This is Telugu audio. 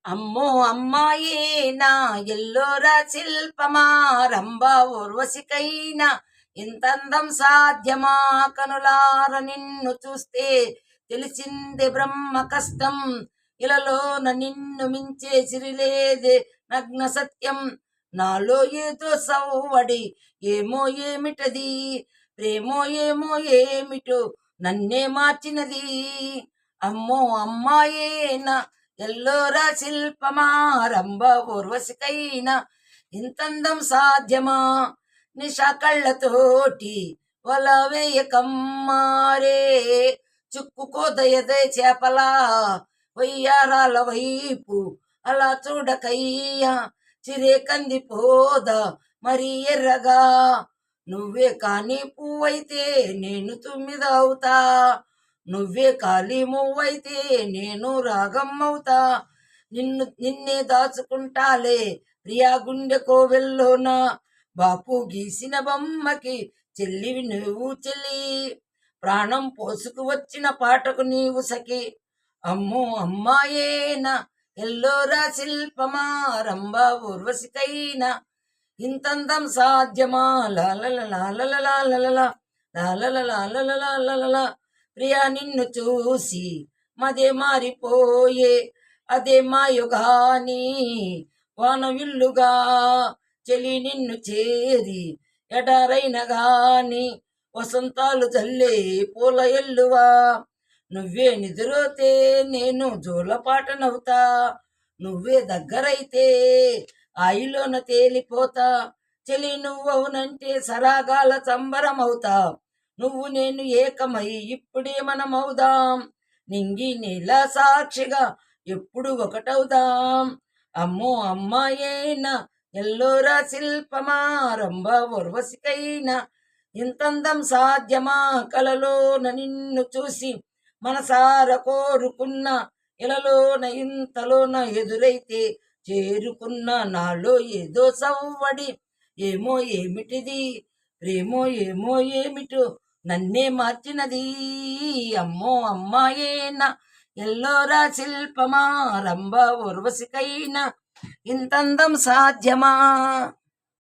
అమ్మో అమ్మాయేనా ఎల్లోరా శిల్పమా రంభ ఊర్వశికైనా ఇంతందం సాధ్యమా కనులార నిన్ను చూస్తే తెలిసింది బ్రహ్మ కష్టం ఇలలోన నిన్ను మించే సిరిలేదే నగ్న సత్యం నాలో ఏదో సవ్వడి ఏమో ఏమిటది ప్రేమో ఏమో ఏమిటో నన్నే మార్చినది అమ్మో అమ్మాయేనా ఎల్లోరా శిల్పమా రంభ ఊర్వశికైనా ఇంతందం సాధ్యమా నిషా కళ్ళతోటి వల వేయకమ్మారే చుక్కుకోదయదే చేపలా వయ్యారాల వైపు అలా చూడకయ్యా చిరే కందిపోదా మరి ఎర్రగా నువ్వే కాని పువ్వైతే నేను తుమ్మిదవుతా నువ్వే కాలి మువ్వైతే నేను రాగమ్మవుతా నిన్నే దాచుకుంటాలే ప్రియా గుండె కోవెల్లోన బాపు గీసిన బొమ్మకి చెల్లివి నువ్వు చెల్లి ప్రాణం పోసుకు వచ్చిన పాటకు నీవు సఖి అమ్మో అమ్మాయేనా ఎల్లోరా శిల్పమా రంభ ఊర్వశికైనా ఇంతందం సాధ్యమా లాలల ప్రియా నిన్ను చూసి మదే మారిపోయే అదే మాయుగాని వానవిల్లుగా చెలి నిన్ను చేరి ఎడారైన గాని వసంతాలు జల్లే పూల ఎల్లువా నువ్వే నిదురోతే నేను జోలపాటనవుతా నువ్వే దగ్గరైతే ఆయిలోన తేలిపోతా చెలి నువ్వవునంటే సరాగాల సంబరమవుతా నువ్వు నేను ఏకమై ఇప్పుడే మనమవుదాం నింగి నీల సాక్షిగా ఎప్పుడు ఒకటవుదాం అమ్మో అమ్మాయేనా ఎల్లోరా శిల్పమా రంభ ఊర్వశికైనా ఇంతందం సాధ్యమా కలలోన నిన్ను చూసి మనసార కోరుకున్న ఇలలోన ఇంతలోన ఎదురైతే చేరుకున్న నాలో ఏదో సవ్వడి ఏమో ఏమిటిది ప్రేమో ఏమో ఏమిటో నన్నే మార్చినది అమ్మో అమ్మాయేనా ఎల్లోరా శిల్పమా రంభ ఊర్వశికైనా ఇంతందం సాధ్యమా.